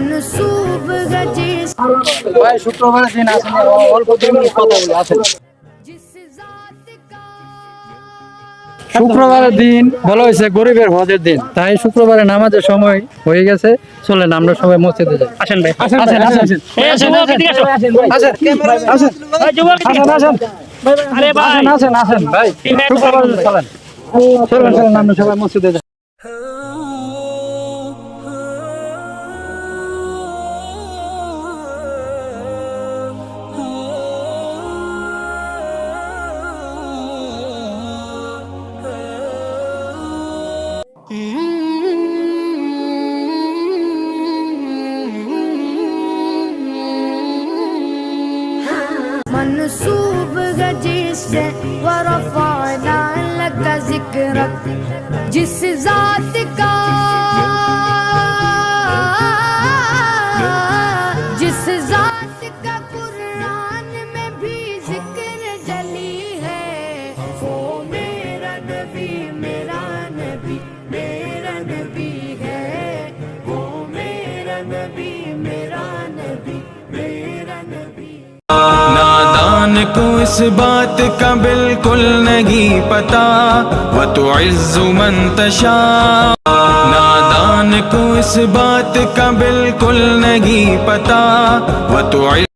मनसूब गजिस ভাই শুক্রবারের দিন আসেন, অল্প 2 মিনিট কথা বলি আসেন। जिस जात का শুক্রবারের দিন বলা হয়েছে গরিবের হজের দিন, তাই শুক্রবারে নামাজের সময় হয়ে গেছে। চলেন আমরা সবাই মসজিদে যাই। আসেন ভাই, আসেন আসেন আসেন আরে ভাই আসেন আসেন ভাই, শুক্রবারে চলেন চলেন চলেন আমরা সবাই মসজিদে যাই। मनसूब गजिस वरफ़अना लक ज़िक्रक जिस जात का जिस जात का कुरान में भी जिक्र जली है, वो मेरा नबी मेरा नबी मेरा नबी है, वो मेरा नबी मेरा नबी मेरा नबी। नादान को इस बात का बिल्कुल नहीं पता, व तुइज़्ज़ु मन तशा। नादान को इस बात का बिल्कुल नहीं पता, व तुइज़्ज़ु